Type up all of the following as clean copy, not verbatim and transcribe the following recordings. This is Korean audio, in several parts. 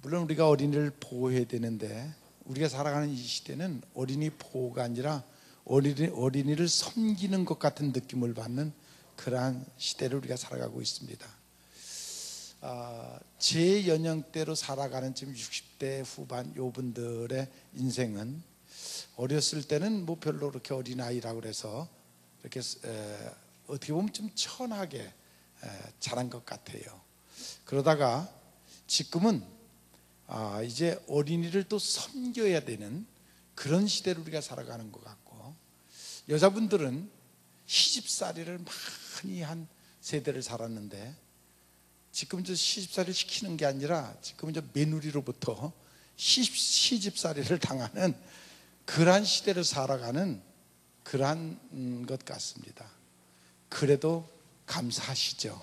물론 우리가 어린이를 보호해야 되는데 우리가 살아가는 이 시대는 어린이 보호가 아니라 어린이를 섬기는 것 같은 느낌을 받는 그러한 시대를 우리가 살아가고 있습니다. 제 연령대로 살아가는 지금 60대 후반 요분들의 인생은 어렸을 때는 뭐 별로 그렇게 어린아이라고 그래서 이렇게 어떻게 보면 좀 천하게 자란 것 같아요. 그러다가 지금은 이제 어린이를 또 섬겨야 되는 그런 시대를 우리가 살아가는 것 같고, 여자분들은 시집살이를 많이 한 세대를 살았는데 지금 저 시집살이를 시키는 게 아니라 지금 이제 며느리로부터 시집살이를 당하는 그러한 시대를 살아가는 그러한 것 같습니다. 그래도 감사하시죠.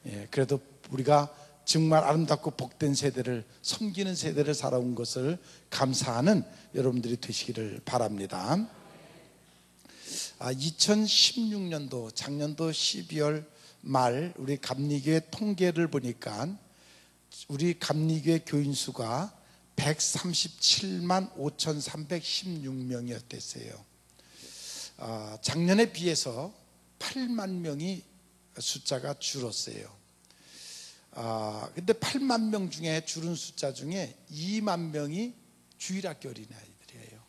예, 그래도 우리가 정말 아름답고 복된 세대를 섬기는 세대를 살아온 것을 감사하는 여러분들이 되시기를 바랍니다. 2016년도 작년도 12월 말 우리 감리교회 통계를 보니까 우리 감리교회 교인 수가 137만 5,316명이었댔어요. 작년에 비해서 8만 명이 숫자가 줄었어요. 근데 8만 명 중에 줄은 숫자 중에 2만 명이 주일학교 어린아이들이에요.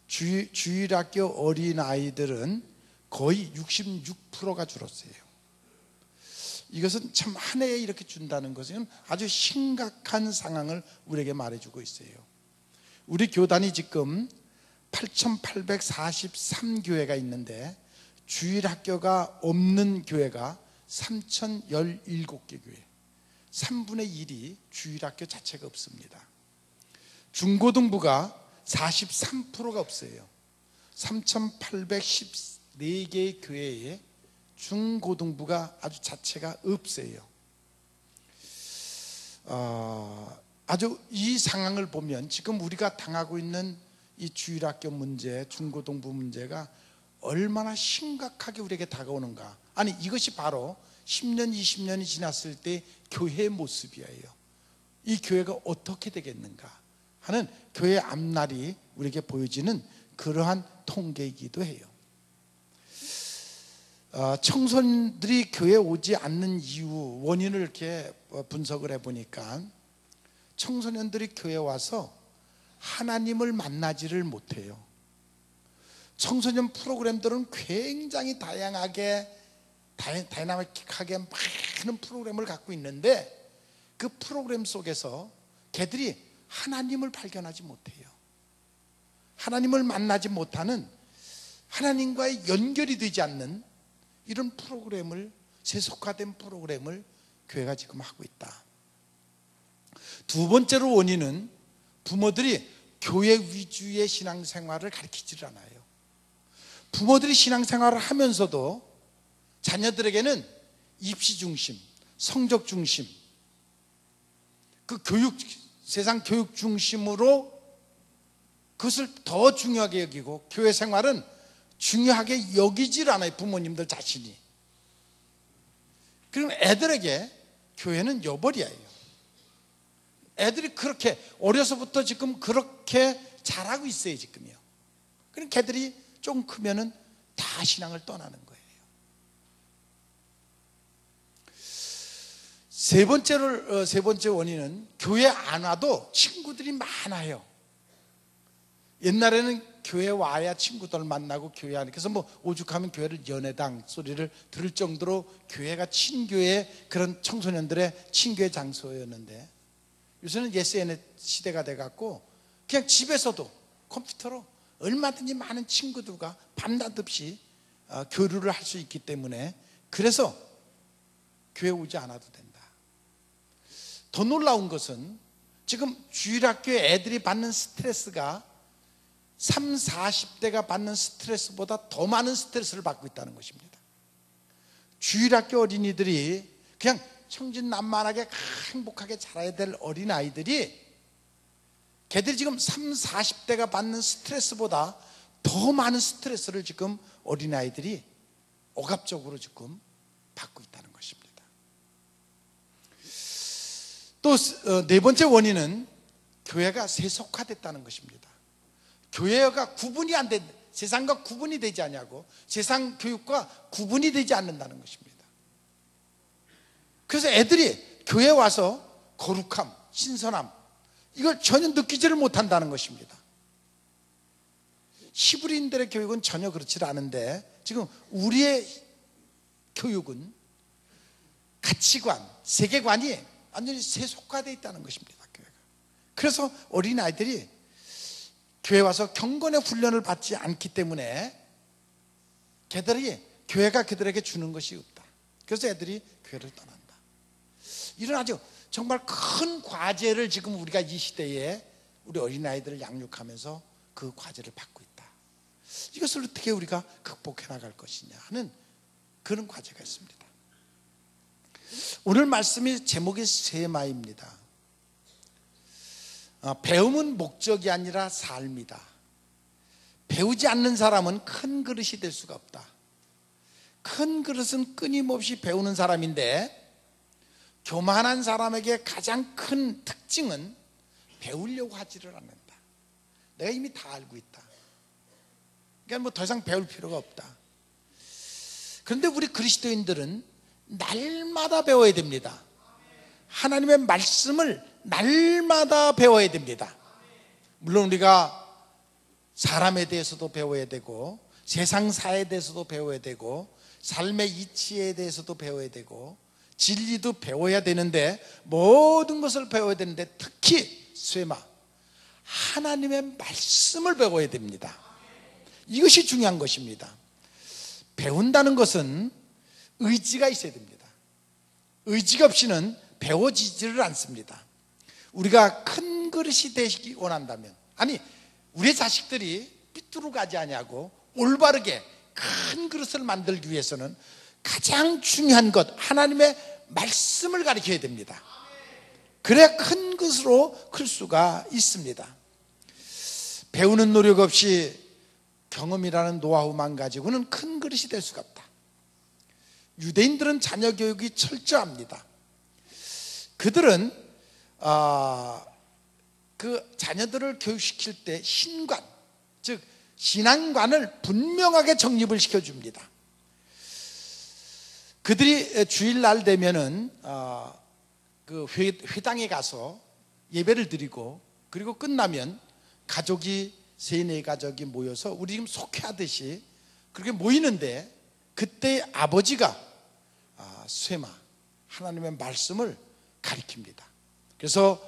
주일학교 어린아이들은 거의 66%가 줄었어요. 이것은 참 한 해에 이렇게 준다는 것은 아주 심각한 상황을 우리에게 말해주고 있어요. 우리 교단이 지금 8,843교회가 있는데 주일학교가 없는 교회가 3,017개 교회, 3분의 1이 주일학교 자체가 없습니다. 중고등부가 43%가 없어요. 3,814개의 교회에 중고등부가 아주 자체가 없어요. 아주 이 상황을 보면 지금 우리가 당하고 있는 이 주일학교 문제, 중고등부 문제가 얼마나 심각하게 우리에게 다가오는가. 아니, 이것이 바로 10년, 20년이 지났을 때 교회의 모습이에요. 이 교회가 어떻게 되겠는가 하는 교회의 앞날이 우리에게 보여지는 그러한 통계이기도 해요. 청소년들이 교회에 오지 않는 이유, 원인을 이렇게 분석을 해보니까 청소년들이 교회에 와서 하나님을 만나지를 못해요. 청소년 프로그램들은 굉장히 다양하게 다이나믹하게 많은 프로그램을 갖고 있는데 그 프로그램 속에서 걔들이 하나님을 발견하지 못해요. 하나님을 만나지 못하는, 하나님과의 연결이 되지 않는 이런 프로그램을, 세속화된 프로그램을 교회가 지금 하고 있다. 두 번째로 원인은 부모들이 교회 위주의 신앙생활을 가르치질 않아요. 부모들이 신앙생활을 하면서도 자녀들에게는 입시 중심, 성적 중심, 그 세상 교육 중심으로 그것을 더 중요하게 여기고 교회 생활은 중요하게 여기질 않아요. 부모님들 자신이. 그럼 애들에게 교회는 여벌이에요. 애들이 그렇게 어려서부터 지금 그렇게 잘하고 있어요. 지금요. 그럼 걔들이 좀 크면은 다 신앙을 떠나는 거예요. 세 번째 원인은 교회 안 와도 친구들이 많아요. 옛날에는 교회 와야 친구들 만나고 교회 안에, 그래서 뭐 오죽하면 교회를 연회당 소리를 들을 정도로 교회가 친교의 그런 청소년들의 친교의 장소였는데 요새는 SNS 시대가 돼갖고 그냥 집에서도 컴퓨터로 얼마든지 많은 친구들과 밤낮 없이 교류를 할 수 있기 때문에 그래서 교회 오지 않아도 된다. 더 놀라운 것은 지금 주일학교에 애들이 받는 스트레스가 30, 40대가 받는 스트레스보다 더 많은 스트레스를 받고 있다는 것입니다. 주일학교 어린이들이 그냥 청진난만하게 행복하게 자라야 될 어린아이들이 걔들이 지금 30, 40대가 받는 스트레스보다 더 많은 스트레스를 지금 어린아이들이 억압적으로 지금 받고 있다는 것입니다. 또 네 번째 원인은 교회가 세속화됐다는 것입니다. 교회가 구분이 안 된, 세상과 구분이 되지 않냐고, 세상 교육과 구분이 되지 않는다는 것입니다. 그래서 애들이 교회에 와서 거룩함, 신선함, 이걸 전혀 느끼지를 못한다는 것입니다. 히브리인들의 교육은 전혀 그렇지 않은데, 지금 우리의 교육은 가치관, 세계관이 완전히 세속화되어 있다는 것입니다. 교회가. 그래서 어린아이들이 교회 와서 경건의 훈련을 받지 않기 때문에 교회가 그들에게 주는 것이 없다. 그래서 애들이 교회를 떠난다. 이런 아주 정말 큰 과제를 지금 우리가 이 시대에 우리 어린아이들을 양육하면서 그 과제를 받고 있다. 이것을 어떻게 우리가 극복해 나갈 것이냐 하는 그런 과제가 있습니다. 오늘 말씀이 제목이 쇠마입니다. 배움은 목적이 아니라 삶이다. 배우지 않는 사람은 큰 그릇이 될 수가 없다. 큰 그릇은 끊임없이 배우는 사람인데, 교만한 사람에게 가장 큰 특징은 배우려고 하지를 않는다. 내가 이미 다 알고 있다. 그러니까 뭐 더 이상 배울 필요가 없다. 그런데 우리 그리스도인들은 날마다 배워야 됩니다. 하나님의 말씀을 날마다 배워야 됩니다. 물론 우리가 사람에 대해서도 배워야 되고, 세상사에 대해서도 배워야 되고, 삶의 이치에 대해서도 배워야 되고, 진리도 배워야 되는데, 모든 것을 배워야 되는데, 특히 쇠마, 하나님의 말씀을 배워야 됩니다. 이것이 중요한 것입니다. 배운다는 것은 의지가 있어야 됩니다. 의지가 없이는 배워지지를 않습니다. 우리가 큰 그릇이 되시기 원한다면, 아니 우리 자식들이 삐뚤어 가지 아니하고 올바르게 큰 그릇을 만들기 위해서는 가장 중요한 것, 하나님의 말씀을 가르쳐야 됩니다. 그래야 큰 것으로 클 수가 있습니다. 배우는 노력 없이 경험이라는 노하우만 가지고는 큰 그릇이 될 수가 없다. 유대인들은 자녀 교육이 철저합니다. 그들은 그 자녀들을 교육시킬 때 신관, 즉 신앙관을 분명하게 정립을 시켜줍니다. 그들이 주일날 되면은 그 회당에 가서 예배를 드리고, 그리고 끝나면 가족이 세네 가족이 모여서 우리 지금 속회하듯이 그렇게 모이는데, 그때 아버지가 쇠마, 하나님의 말씀을 가리킵니다. 그래서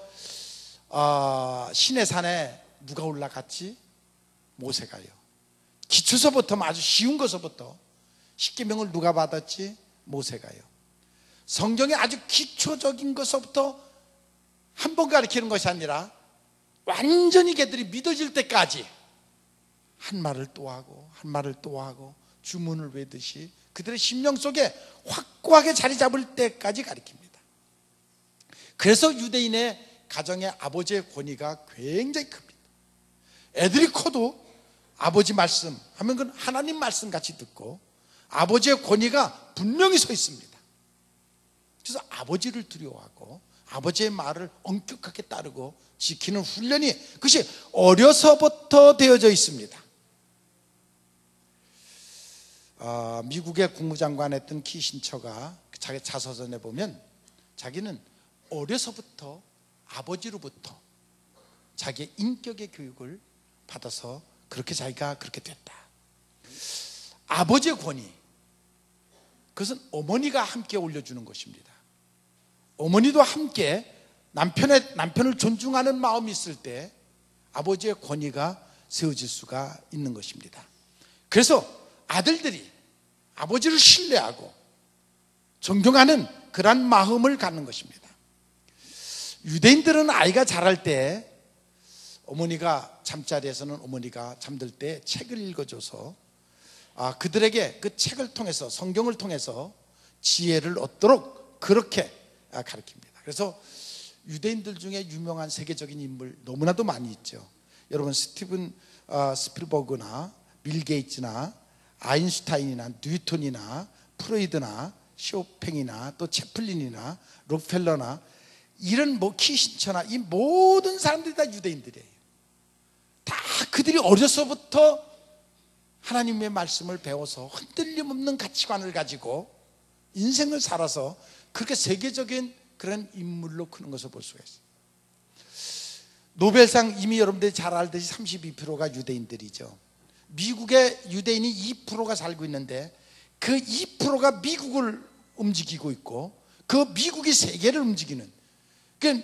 시내산에 누가 올라갔지? 모세가요. 기초서부터 아주 쉬운 것서부터 십계명을 누가 받았지? 모세가요. 성경의 아주 기초적인 것서부터 한 번 가르치는 것이 아니라 완전히 걔들이 믿어질 때까지 한 말을 또 하고 한 말을 또 하고 주문을 외듯이 그들의 심령 속에 확고하게 자리 잡을 때까지 가르칩니다. 그래서 유대인의 가정의 아버지의 권위가 굉장히 큽니다. 애들이 커도 아버지 말씀 하면 그건 하나님 말씀 같이 듣고 아버지의 권위가 분명히 서 있습니다. 그래서 아버지를 두려워하고 아버지의 말을 엄격하게 따르고 지키는 훈련이, 그것이 어려서부터 되어져 있습니다. 미국의 국무장관 했던 키신처가 자기 자서전에 보면 자기는 어려서부터 아버지로부터 자기의 인격의 교육을 받아서 그렇게 자기가 그렇게 됐다. 아버지의 권위, 그것은 어머니가 함께 올려주는 것입니다. 어머니도 함께 남편을 존중하는 마음이 있을 때 아버지의 권위가 세워질 수가 있는 것입니다. 그래서 아들들이 아버지를 신뢰하고 존경하는 그런 마음을 갖는 것입니다. 유대인들은 아이가 자랄 때 어머니가 잠자리에서는 어머니가 잠들 때 책을 읽어줘서 그들에게 그 책을 통해서, 성경을 통해서 지혜를 얻도록 그렇게 가르칩니다. 그래서 유대인들 중에 유명한 세계적인 인물 너무나도 많이 있죠. 여러분 스티븐 스필버그나 빌 게이츠나 아인슈타인이나 뉴턴이나 프로이드나 쇼팽이나 또 채플린이나 록펠러나 이런 키신처나 이 모든 사람들이 다 유대인들이에요. 다 그들이 어려서부터 하나님의 말씀을 배워서 흔들림 없는 가치관을 가지고 인생을 살아서 그렇게 세계적인 그런 인물로 크는 것을 볼 수가 있어요. 노벨상 이미 여러분들이 잘 알듯이 32%가 유대인들이죠. 미국의 유대인이 2%가 살고 있는데 그 2%가 미국을 움직이고 있고 그 미국이 세계를 움직이는, 그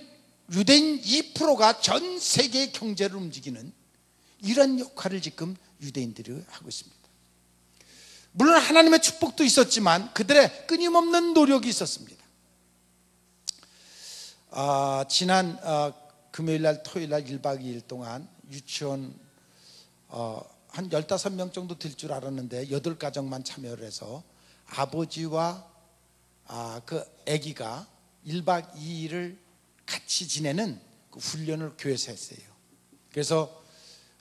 유대인 2%가 전 세계의 경제를 움직이는 이런 역할을 지금 유대인들이 하고 있습니다. 물론 하나님의 축복도 있었지만 그들의 끊임없는 노력이 있었습니다. 지난 금요일날 토요일날 1박 2일 동안 유치원 한 15명 정도 될 줄 알았는데 8가정만 참여를 해서 아버지와 그 아기가 1박 2일을 같이 지내는 그 훈련을 교회에서 했어요. 그래서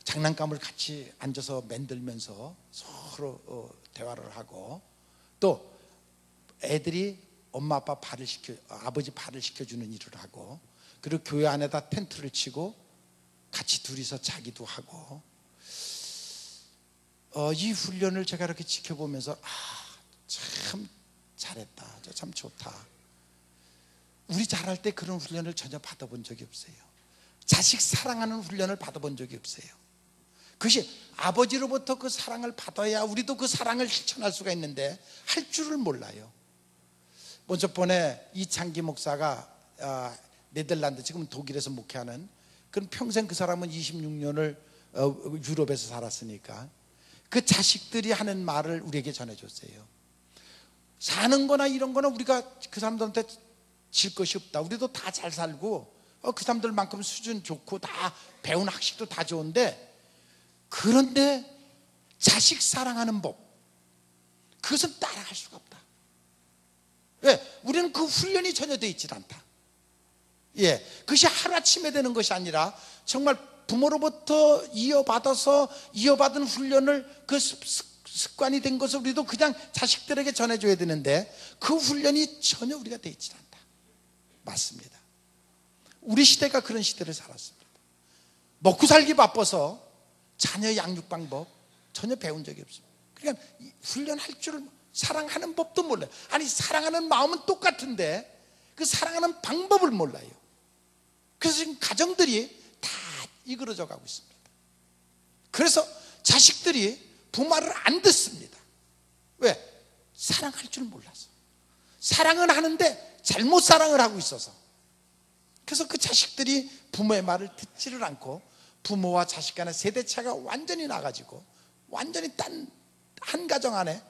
장난감을 같이 앉아서 만들면서 서로 대화를 하고, 또 애들이 엄마 아빠 아버지 발을 시켜주는 일을 하고, 그리고 교회 안에다 텐트를 치고 같이 둘이서 자기도 하고, 이 훈련을 제가 이렇게 지켜보면서 참 잘했다, 참 좋다. 우리 자랄 때 그런 훈련을 전혀 받아본 적이 없어요. 자식 사랑하는 훈련을 받아본 적이 없어요. 그것이 아버지로부터 그 사랑을 받아야 우리도 그 사랑을 실천할 수가 있는데 할 줄을 몰라요. 먼저 번에 이창기 목사가 네덜란드, 지금 독일에서 목회하는, 그럼 평생 그 사람은 26년을 유럽에서 살았으니까 그 자식들이 하는 말을 우리에게 전해줬어요. 사는 거나 이런 거나 우리가 그 사람들한테 질 것이 없다. 우리도 다 잘 살고 그 사람들만큼 수준 좋고 다 배운 학식도 다 좋은데, 그런데 자식 사랑하는 법, 그것은 따라갈 수가 없다. 왜? 우리는 그 훈련이 전혀 되어 있지 않다. 그것이 하루아침에 되는 것이 아니라 정말 부모로부터 이어받아서 이어받은 훈련을, 그 습관이 된 것을 우리도 그냥 자식들에게 전해줘야 되는데 그 훈련이 전혀 우리가 되어 있지 않다. 맞습니다. 우리 시대가 그런 시대를 살았습니다. 먹고 살기 바빠서 자녀 양육 방법 전혀 배운 적이 없습니다. 그러니까 훈련할 줄을, 사랑하는 법도 몰라요. 아니, 사랑하는 마음은 똑같은데 그 사랑하는 방법을 몰라요. 그래서 지금 가정들이 다 이그러져 가고 있습니다. 그래서 자식들이 부모를 안 듣습니다. 왜? 사랑할 줄 몰라서. 사랑은 하는데 잘못 사랑을 하고 있어서. 그래서 그 자식들이 부모의 말을 듣지를 않고 부모와 자식 간의 세대차가 완전히 나가지고 완전히 딴 한 가정 안에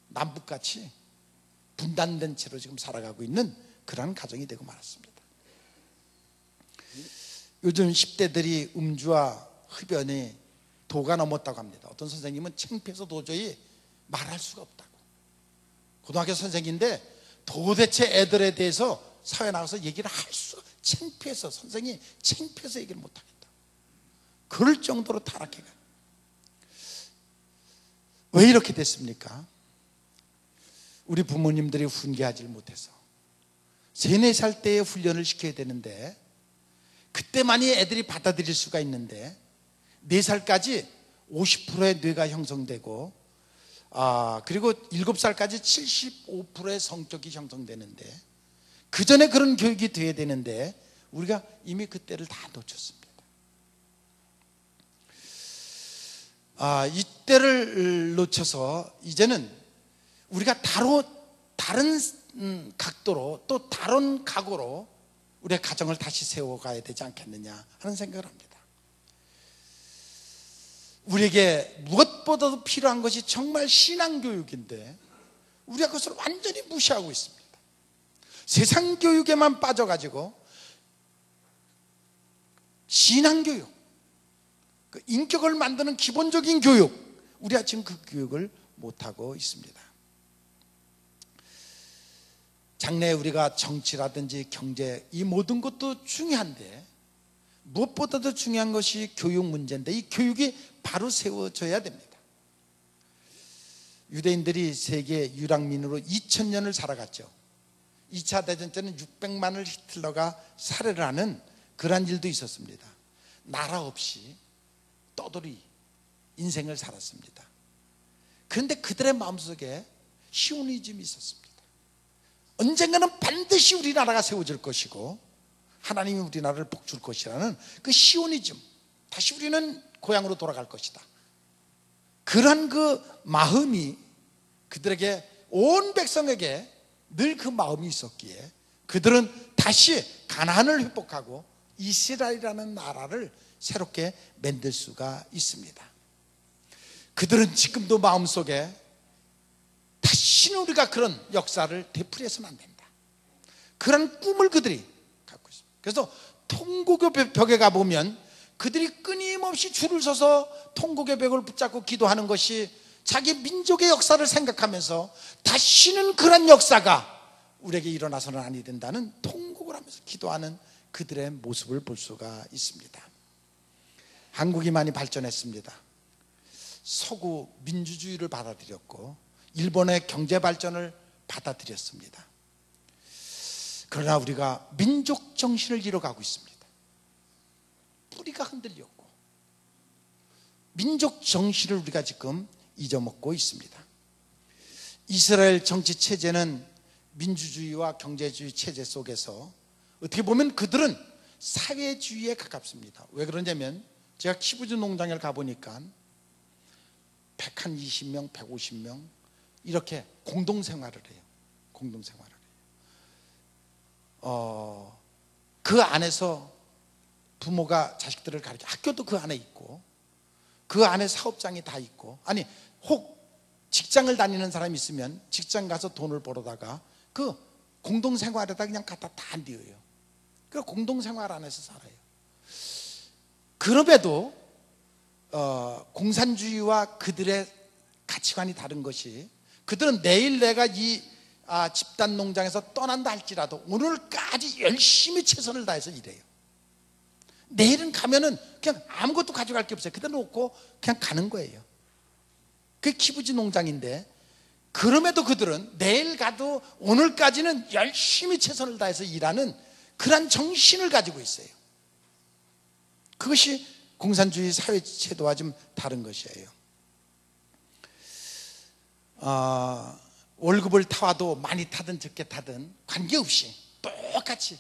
남북같이 분단된 채로 지금 살아가고 있는 그러한 가정이 되고 말았습니다. 요즘 10대들이 음주와 흡연이 도가 넘었다고 합니다. 어떤 선생님은 창피해서 도저히 말할 수가 없다고. 고등학교 선생인데 도대체 애들에 대해서 사회 나가서 얘기를 할 수, 창피해서, 선생이 창피해서 얘기를 못하겠다. 그럴 정도로 타락해가. 왜 이렇게 됐습니까? 우리 부모님들이 훈계하지 못해서. 3, 4살 때에 훈련을 시켜야 되는데 그때만이 애들이 받아들일 수가 있는데 4살까지 50%의 뇌가 형성되고 그리고 7살까지 75%의 성적이 형성되는데, 그 전에 그런 교육이 돼야 되는데 우리가 이미 그때를 다 놓쳤습니다. 이때를 놓쳐서 이제는 우리가 다른 각도로 또 다른 각오로 우리의 가정을 다시 세워가야 되지 않겠느냐 하는 생각을 합니다. 우리에게 무엇보다도 필요한 것이 정말 신앙교육인데 우리가 그것을 완전히 무시하고 있습니다. 세상 교육에만 빠져가지고 신앙교육, 그 인격을 만드는 기본적인 교육, 우리가 지금 그 교육을 못하고 있습니다. 장래에 우리가 정치라든지 경제, 이 모든 것도 중요한데 무엇보다도 중요한 것이 교육 문제인데 이 교육이 바로 세워져야 됩니다. 유대인들이 세계 유랑민으로 2000년을 살아갔죠. 2차 대전 때는 600만을 히틀러가 살해를 하는 그러한 일도 있었습니다. 나라 없이 떠돌이 인생을 살았습니다. 그런데 그들의 마음속에 시오니즘이 있었습니다. 언젠가는 반드시 우리나라가 세워질 것이고 하나님이 우리나라를 복줄 것이라는 그 시오니즘, 다시 우리는 고향으로 돌아갈 것이다. 그런 그 마음이 그들에게, 온 백성에게 늘 그 마음이 있었기에 그들은 다시 가나안을 회복하고 이스라엘이라는 나라를 새롭게 만들 수가 있습니다. 그들은 지금도 마음속에 다시는 우리가 그런 역사를 되풀이해서는 안 된다, 그런 꿈을 그들이 갖고 있습니다. 그래서 통곡의 벽에 가보면 그들이 끊임없이 줄을 서서 통곡의 벽을 붙잡고 기도하는 것이 자기 민족의 역사를 생각하면서 다시는 그런 역사가 우리에게 일어나서는 아니 된다는 통곡을 하면서 기도하는 그들의 모습을 볼 수가 있습니다. 한국이 많이 발전했습니다. 서구 민주주의를 받아들였고 일본의 경제 발전을 받아들였습니다. 그러나 우리가 민족 정신을 잃어가고 있습니다. 뿌리가 흔들렸고 민족 정신을 우리가 지금 잊어먹고 있습니다. 이스라엘 정치 체제는 민주주의와 경제주의 체제 속에서 어떻게 보면 그들은 사회주의에 가깝습니다. 왜 그러냐면 제가 키부즈 농장에 가보니까 120명, 150명 이렇게 공동생활을 해요. 공동생활을 해요. 그 안에서 부모가 자식들을 가르쳐, 학교도 그 안에 있고 그 안에 사업장이 다 있고, 아니 혹 직장을 다니는 사람이 있으면 직장 가서 돈을 벌어다가 그 공동생활에다 그냥 갖다 다 띄어요. 그 공동생활 안에서 살아요. 그럼에도 공산주의와 그들의 가치관이 다른 것이, 그들은 내일 내가 이 집단 농장에서 떠난다 할지라도 오늘까지 열심히 최선을 다해서 일해요. 내일은 가면은 그냥 아무것도 가져갈 게 없어요. 그대로 놓고 그냥 가는 거예요. 그게 키부지 농장인데, 그럼에도 그들은 내일 가도 오늘까지는 열심히 최선을 다해서 일하는 그런 정신을 가지고 있어요. 그것이 공산주의 사회제도와 좀 다른 것이에요. 월급을 타와도 많이 타든 적게 타든 관계없이 똑같이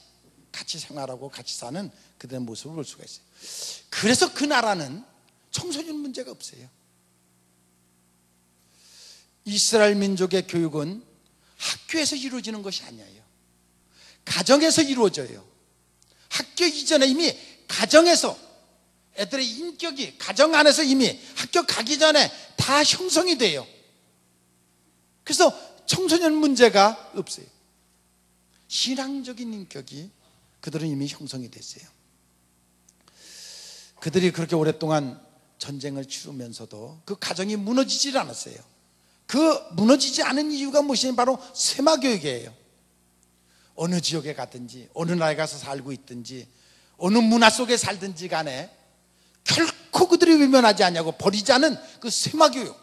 같이 생활하고 같이 사는 그들의 모습을 볼 수가 있어요. 그래서 그 나라는 청소년 문제가 없어요. 이스라엘 민족의 교육은 학교에서 이루어지는 것이 아니에요. 가정에서 이루어져요. 학교 이전에 이미 가정에서 애들의 인격이 가정 안에서 이미 학교 가기 전에 다 형성이 돼요. 그래서 청소년 문제가 없어요. 신앙적인 인격이 그들은 이미 형성이 됐어요. 그들이 그렇게 오랫동안 전쟁을 치르면서도 그 가정이 무너지질 않았어요. 그 무너지지 않은 이유가 무엇이냐면 바로 세마교육이에요. 어느 지역에 가든지 어느 나라에 가서 살고 있든지 어느 문화 속에 살든지 간에 결코 그들이 외면하지 않냐고 버리지 않은 그 세마교육,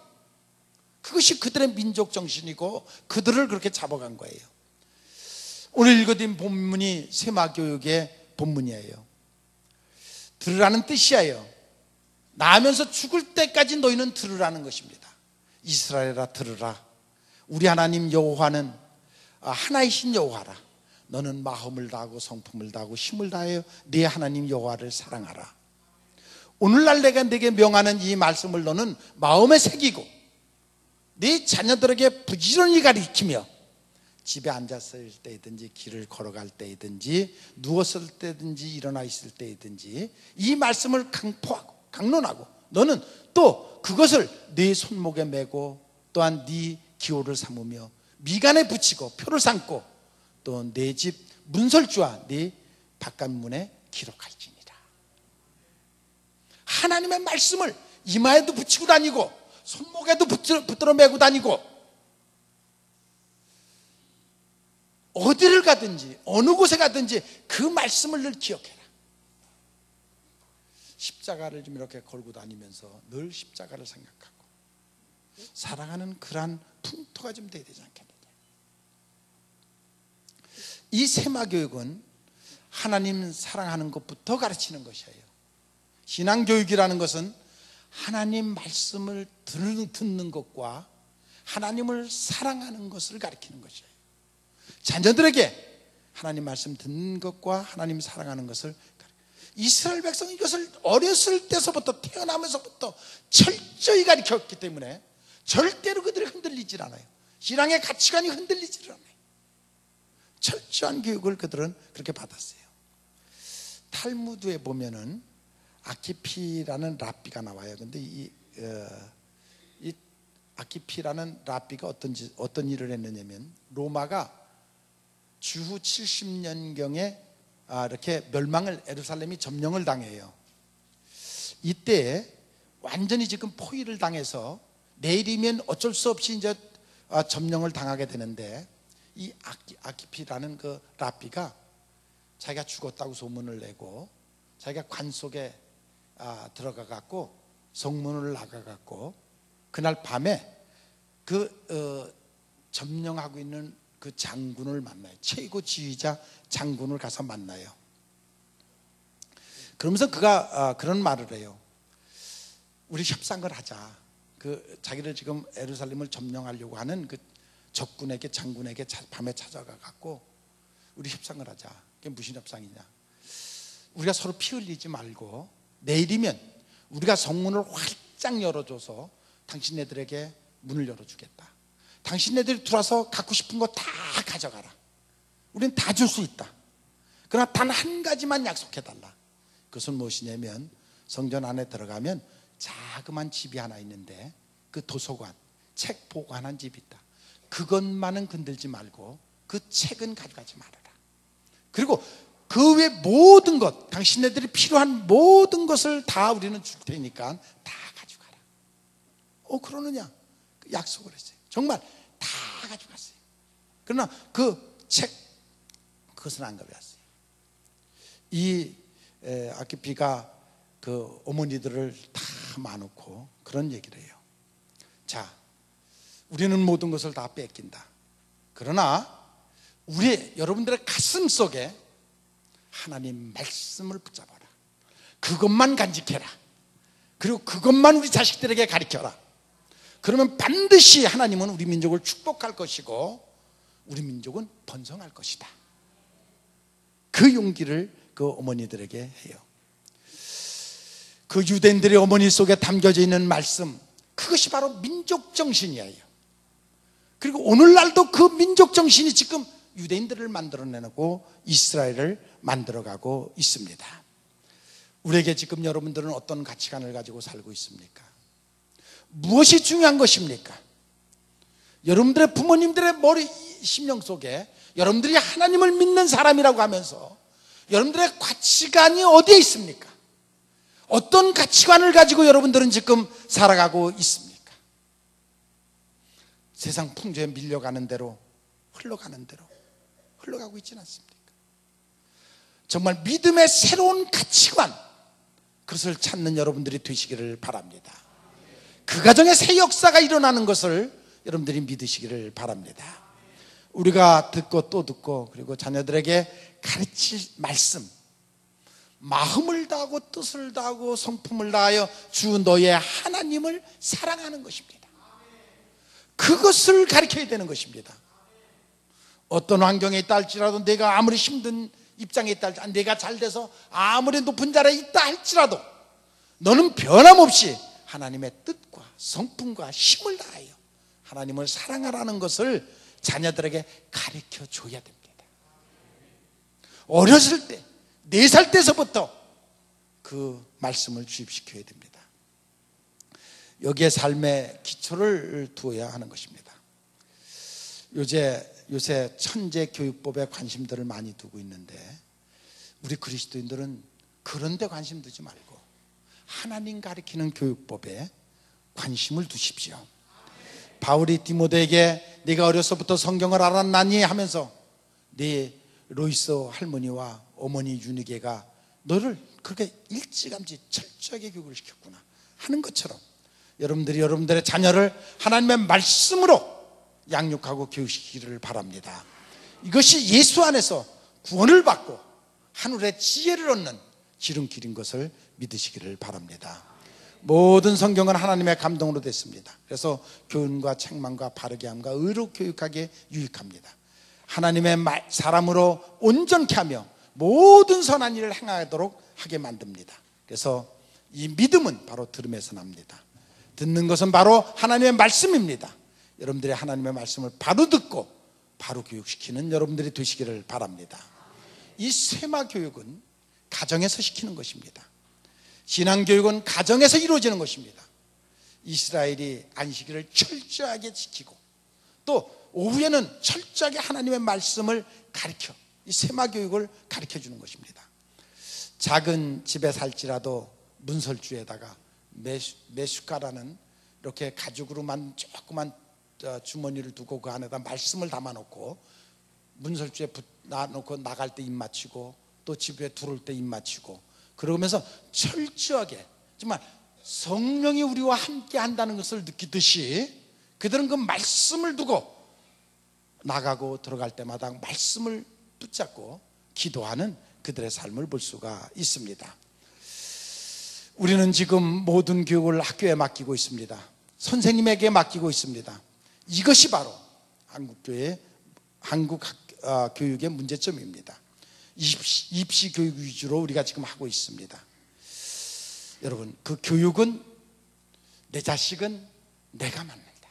그것이 그들의 민족 정신이고 그들을 그렇게 잡아간 거예요. 오늘 읽어드린 본문이 세마교육의 본문이에요. 들으라는 뜻이에요. 나면서 죽을 때까지 너희는 들으라는 것입니다. 이스라엘아 들으라. 우리 하나님 여호와는 하나이신 여호와라. 너는 마음을 다하고 성품을 다하고 힘을 다하여 네 하나님 여호와를 사랑하라. 오늘날 내가 네게 명하는 이 말씀을 너는 마음에 새기고 네 자녀들에게 부지런히 가르치며 집에 앉았을 때이든지 길을 걸어갈 때이든지 누웠을 때든지 일어나 있을 때이든지 이 말씀을 강포하고 강론하고 너는 또 그것을 네 손목에 메고 또한 네 기호를 삼으며 미간에 붙이고 표를 삼고 또 네 집 문설주와 네 바깥문에 기록할지니라. 하나님의 말씀을 이마에도 붙이고 다니고 손목에도 붙들어 메고 다니고 어디를 가든지 어느 곳에 가든지 그 말씀을 늘 기억해라. 십자가를 좀 이렇게 걸고 다니면서 늘 십자가를 생각하고 살아가는 그러한 풍토가 좀 돼야 되지 않겠느냐. 이 세마교육은 하나님 사랑하는 것부터 가르치는 것이에요. 신앙교육이라는 것은 하나님 말씀을 듣는 것과 하나님을 사랑하는 것을 가르치는 것이에요. 자녀들에게 하나님 말씀 듣는 것과 하나님 사랑하는 것을, 이스라엘 백성이 이것을 어렸을 때서부터, 태어나면서부터 철저히 가르쳤기 때문에 절대로 그들이 흔들리질 않아요. 신앙의 가치관이 흔들리질 않아요. 철저한 교육을 그들은 그렇게 받았어요. 탈무드에 보면은 아키피라는 랍비가 나와요. 근데 이 아키피라는 랍비가 어떤 일을 했느냐면, 로마가 주후 70년경에 이렇게 예루살렘이 점령을 당해요. 이때 완전히 지금 포위를 당해서 내일이면 어쩔 수 없이 이제 점령을 당하게 되는데, 이 아키피라는 그 랍비가 자기가 죽었다고 소문을 내고 자기가 관 속에 들어가 갖고 성문을 나가 갖고 그날 밤에 그 점령하고 있는 그 장군을 만나요. 최고 지휘자 장군을 가서 만나요. 그러면서 그가 그런 말을 해요. 우리 협상을 하자. 그 자기를 지금 예루살렘을 점령하려고 하는 그 적군에게, 장군에게 밤에 찾아가 갖고 우리 협상을 하자. 그게 무슨 협상이냐? 우리가 서로 피 흘리지 말고 내일이면 우리가 성문을 활짝 열어줘서 당신네들에게 문을 열어주겠다. 당신네들이 들어와서 갖고 싶은 거 다 가져가라. 우리는 다 줄 수 있다. 그러나 단 한 가지만 약속해달라. 그것은 무엇이냐면, 성전 안에 들어가면 자그만 집이 하나 있는데 그 도서관, 책 보관한 집이 있다. 그것만은 건들지 말고 그 책은 가져가지 말아라. 그리고 그 외 모든 것, 당신네들이 필요한 모든 것을 다 우리는 줄 테니까 다 가져가라. 그러느냐? 약속을 했어요. 정말 다 가져갔어요. 그러나 그 책, 그것은 안 가져갔어요. 이 아키피가 그 어머니들을 다 마놓고 그런 얘기를 해요. 자, 우리는 모든 것을 다 뺏긴다. 그러나 여러분들의 가슴 속에 하나님 말씀을 붙잡아라. 그것만 간직해라. 그리고 그것만 우리 자식들에게 가르쳐라. 그러면 반드시 하나님은 우리 민족을 축복할 것이고 우리 민족은 번성할 것이다. 그 용기를 그 어머니들에게 해요. 그 유대인들의 어머니 속에 담겨져 있는 말씀, 그것이 바로 민족 정신이에요. 그리고 오늘날도 그 민족 정신이 지금 유대인들을 만들어내고 이스라엘을 만들어가고 있습니다. 우리에게 지금 여러분들은 어떤 가치관을 가지고 살고 있습니까? 무엇이 중요한 것입니까? 여러분들의 부모님들의 머리 심령 속에 여러분들이 하나님을 믿는 사람이라고 하면서 여러분들의 가치관이 어디에 있습니까? 어떤 가치관을 가지고 여러분들은 지금 살아가고 있습니까? 세상 풍조에 밀려가는 대로, 흘러가는 대로 흘러가고 있지는 않습니까? 정말 믿음의 새로운 가치관, 그것을 찾는 여러분들이 되시기를 바랍니다. 그 가정에 새 역사가 일어나는 것을 여러분들이 믿으시기를 바랍니다. 우리가 듣고 또 듣고, 그리고 자녀들에게 가르칠 말씀, 마음을 다하고 뜻을 다하고 성품을 다하여 주 너의 하나님을 사랑하는 것입니다. 그것을 가르쳐야 되는 것입니다. 어떤 환경에 있다 할지라도, 내가 아무리 힘든 입장에 있다 할지라도, 내가 잘 돼서 아무리 높은 자리에 있다 할지라도 너는 변함없이 하나님의 뜻과 성품과 힘을 다하여 하나님을 사랑하라는 것을 자녀들에게 가르쳐 줘야 됩니다. 어렸을 때, 4살 때서부터 그 말씀을 주입시켜야 됩니다. 여기에 삶의 기초를 두어야 하는 것입니다. 요새 천재 교육법에 관심들을 많이 두고 있는데, 우리 그리스도인들은 그런 데 관심 두지 말고 하나님 가르치는 교육법에 관심을 두십시오. 바울이 디모데에게 네가 어려서부터 성경을 알았나니 하면서 네 로이스 할머니와 어머니 유니게가 너를 그렇게 일찌감치 철저하게 교육을 시켰구나 하는 것처럼, 여러분들이 여러분들의 자녀를 하나님의 말씀으로 양육하고 교육시키기를 바랍니다. 이것이 예수 안에서 구원을 받고 하늘의 지혜를 얻는 지름길인 것을 믿으시기를 바랍니다. 모든 성경은 하나님의 감동으로 됐습니다. 그래서 교훈과 책망과 바르게 함과 의로 교육하기에 유익합니다. 하나님의 사람으로 온전케 하며 모든 선한 일을 행하도록 하게 만듭니다. 그래서 이 믿음은 바로 들음에서 납니다. 듣는 것은 바로 하나님의 말씀입니다. 여러분들이 하나님의 말씀을 바로 듣고 바로 교육시키는 여러분들이 되시기를 바랍니다. 이 세마 교육은 가정에서 시키는 것입니다. 신앙교육은 가정에서 이루어지는 것입니다. 이스라엘이 안식일을 철저하게 지키고 또 오후에는 철저하게 하나님의 말씀을 가르쳐 이 세마 교육을 가르쳐 주는 것입니다. 작은 집에 살지라도 문설주에다가 메슈카라는 이렇게 가죽으로만 조그만 주머니를 두고 그 안에다 말씀을 담아놓고 문설주에 놔놓고 나갈 때 입 맞추고 또 집에 들어올 때 입 맞추고 그러면서 철저하게 정말 성령이 우리와 함께 한다는 것을 느끼듯이 그들은 그 말씀을 두고 나가고 들어갈 때마다 말씀을 붙잡고 기도하는 그들의 삶을 볼 수가 있습니다. 우리는 지금 모든 교육을 학교에 맡기고 있습니다. 선생님에게 맡기고 있습니다. 이것이 바로 한국 교육의 문제점입니다. 입시 교육 위주로 우리가 지금 하고 있습니다. 여러분, 그 교육은 내 자식은 내가 맡는다.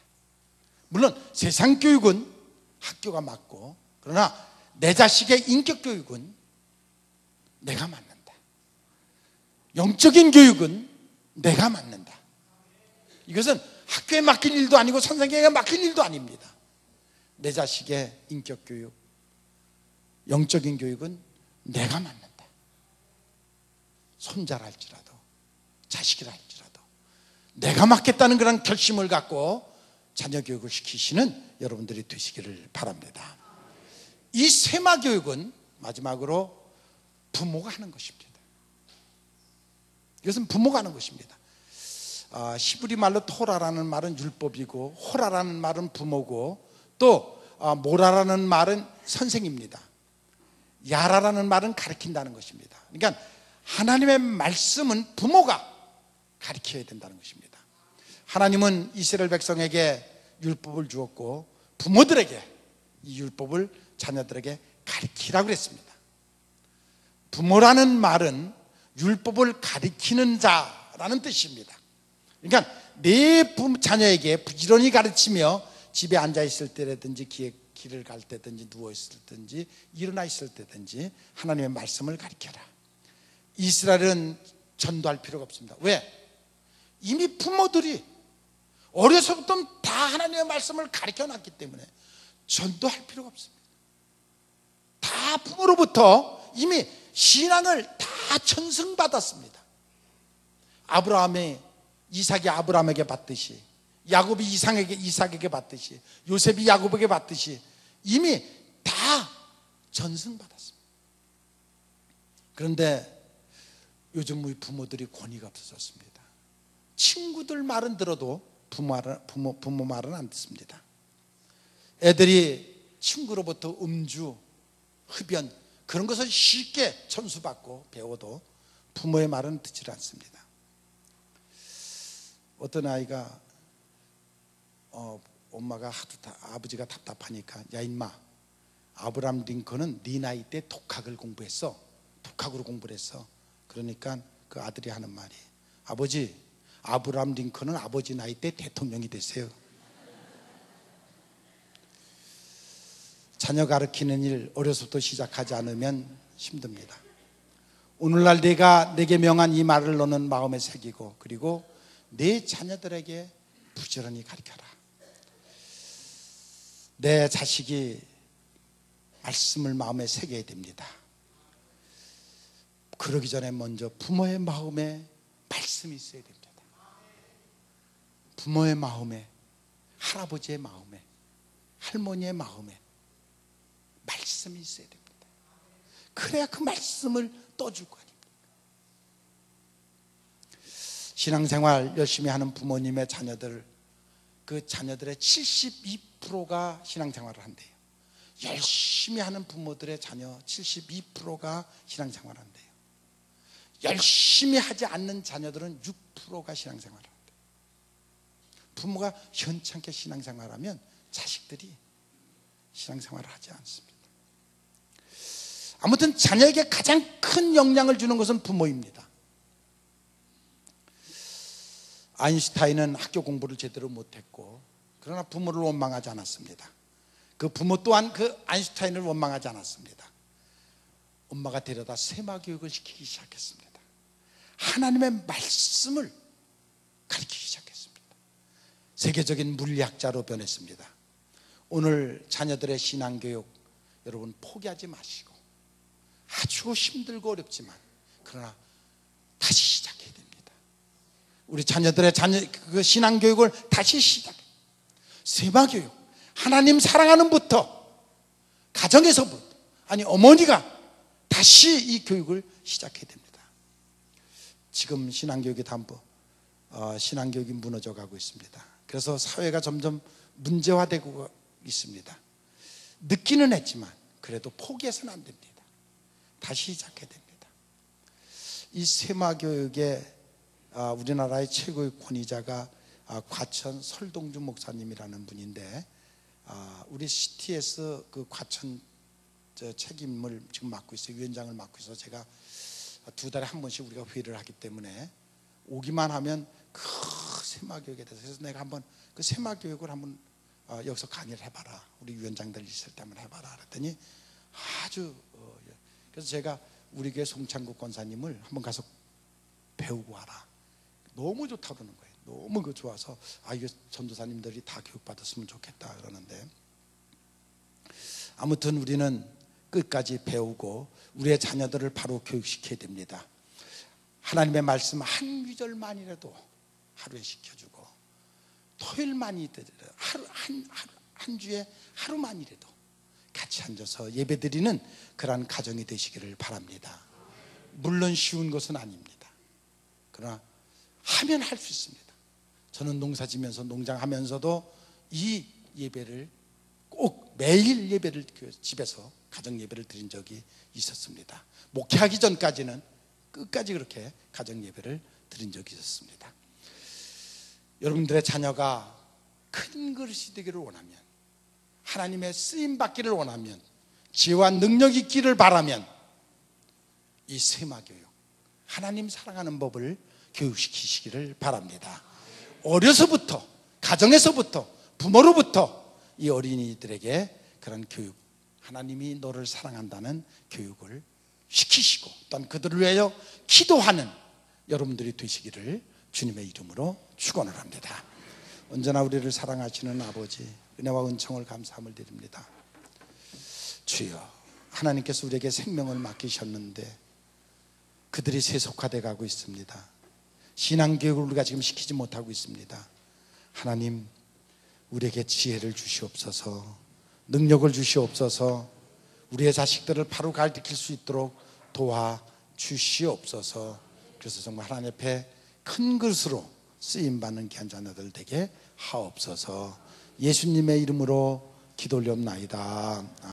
물론 세상 교육은 학교가 맡고 그러나 내 자식의 인격 교육은 내가 맡는다. 영적인 교육은 내가 맡는다. 이것은 학교에 맡길 일도 아니고 선생님에게 맡길 일도 아닙니다. 내 자식의 인격 교육, 영적인 교육은 내가 맡는다. 손자랄지라도 자식이랄지라도 내가 맡겠다는 그런 결심을 갖고 자녀 교육을 시키시는 여러분들이 되시기를 바랍니다. 이 세마 교육은 마지막으로 부모가 하는 것입니다. 이것은 부모가 하는 것입니다. 히브리 말로 토라라는 말은 율법이고 호라라는 말은 부모고 또 모라라는 말은 선생입니다. 야라라는 말은 가르친다는 것입니다. 그러니까 하나님의 말씀은 부모가 가르쳐야 된다는 것입니다. 하나님은 이스라엘 백성에게 율법을 주었고 부모들에게 이 율법을 자녀들에게 가르치라고 그랬습니다. 부모라는 말은 율법을 가르치는 자라는 뜻입니다. 그러니까 내 자녀에게 부지런히 가르치며 집에 앉아 있을 때라든지 길을 갈 때든지 누워 있을 때든지 일어나 있을 때든지 하나님의 말씀을 가르쳐라. 이스라엘은 전도할 필요가 없습니다. 왜? 이미 부모들이 어려서부터 다 하나님의 말씀을 가르쳐 놨기 때문에 전도할 필요가 없습니다. 다 부모로부터 이미 신앙을 다 전승받았습니다. 아브라함이 이삭이 아브라함에게 받듯이 야곱이 이삭에게 받듯이 요셉이 야곱에게 받듯이 이미 다 전승받았습니다. 그런데 요즘 우리 부모들이 권위가 없어졌습니다. 친구들 말은 들어도 부모 말은 안 듣습니다. 애들이 친구로부터 음주, 흡연 그런 것을 쉽게 전수받고 배워도 부모의 말은 듣지 않습니다. 어떤 아이가 엄마가 아버지가 답답하니까 야 임마 아브라함 링컨은 네 나이 때 독학을 공부했어. 독학으로 공부를 했어. 그러니까 그 아들이 하는 말이 아버지 아브라함 링컨은 아버지 나이 때 대통령이 됐어요. 자녀 가르치는 일 어려서부터 시작하지 않으면 힘듭니다. 오늘날 내게 명한 이 말을 너는 마음에 새기고 그리고 내 자녀들에게 부지런히 가르쳐라. 내 자식이 말씀을 마음에 새겨야 됩니다. 그러기 전에 먼저 부모의 마음에 말씀이 있어야 됩니다. 부모의 마음에, 할아버지의 마음에, 할머니의 마음에 말씀이 있어야 됩니다. 그래야 그 말씀을 떠줄 거 아닙니까? 신앙생활 열심히 하는 부모님의 자녀들, 그 자녀들의 72%가 신앙생활을 한대요. 열심히 하는 부모들의 자녀 72%가 신앙생활한대요. 열심히 하지 않는 자녀들은 6%가 신앙생활한대요. 부모가 현찮게 신앙생활하면 자식들이 신앙생활을 하지 않습니다. 아무튼 자녀에게 가장 큰 영향을 주는 것은 부모입니다. 아인슈타인은 학교 공부를 제대로 못했고 그러나 부모를 원망하지 않았습니다. 그 부모 또한 그 아인슈타인을 원망하지 않았습니다. 엄마가 데려다 세마교육을 시키기 시작했습니다. 하나님의 말씀을 가르치기 시작했습니다. 세계적인 물리학자로 변했습니다. 오늘 자녀들의 신앙교육 여러분 포기하지 마시고 아주 힘들고 어렵지만 그러나 다시 시작해야 됩니다. 우리 자녀들의 그 신앙교육을 다시 시작해요. 세마교육, 하나님 사랑하는 부터 가정에서부터 아니 어머니가 다시 이 교육을 시작해야 됩니다. 지금 신앙교육이 신앙교육이 무너져 가고 있습니다. 그래서 사회가 점점 문제화되고 있습니다. 늦기는 했지만 그래도 포기해서는 안 됩니다. 다시 시작해야 됩니다. 이 세마교육의 우리나라의 최고의 권위자가 과천 설동주 목사님이라는 분인데 우리 CTS 그 과천 책임을 지금 맡고 있어요. 위원장을 맡고 있어서 제가 2달에 한 번씩 우리가 회의를 하기 때문에 오기만 하면 그 세마교육에 대해서 그래서 내가 한번 그 세마교육을 한번 여기서 강의를 해봐라. 우리 위원장들 있을 때 한번 해봐라. 그랬더니 아주 그래서 제가 우리 교회 송창국 권사님을 한번 가서 배우고 와라. 너무 좋다 그러는 거예요. 너무 그 좋아서 이거 전도사님들이 다 교육받았으면 좋겠다 그러는데 아무튼 우리는 끝까지 배우고 우리의 자녀들을 바로 교육시켜야 됩니다. 하나님의 말씀 한 구절만이라도 하루에 시켜주고 토요일만이라도 한 주에 하루만이라도 같이 앉아서 예배드리는 그러한 가정이 되시기를 바랍니다. 물론 쉬운 것은 아닙니다. 그러나 하면 할 수 있습니다. 저는 농사지면서 농장하면서도 이 예배를 꼭 매일 예배를 집에서 가정 예배를 드린 적이 있었습니다. 목회하기 전까지는 끝까지 그렇게 가정 예배를 드린 적이 있었습니다. 여러분들의 자녀가 큰 그릇이 되기를 원하면 하나님의 쓰임 받기를 원하면 지혜와 능력이 있기를 바라면 이 세마교육 하나님 사랑하는 법을 교육시키시기를 바랍니다. 어려서부터 가정에서부터 부모로부터 이 어린이들에게 그런 교육 하나님이 너를 사랑한다는 교육을 시키시고 또한 그들을 위하여 기도하는 여러분들이 되시기를 주님의 이름으로 축원을 합니다. 언제나 우리를 사랑하시는 아버지 은혜와 은총을 감사함을 드립니다. 주여 하나님께서 우리에게 생명을 맡기셨는데 그들이 세속화되어 가고 있습니다. 신앙교육을 우리가 지금 시키지 못하고 있습니다. 하나님 우리에게 지혜를 주시옵소서 능력을 주시옵소서 우리의 자식들을 바로 가르칠 수 있도록 도와주시옵소서. 그래서 정말 하나님 앞에 큰 것으로 쓰임받는 귀한 자녀들 되게 하옵소서. 예수님의 이름으로 기도 올리옵나이다.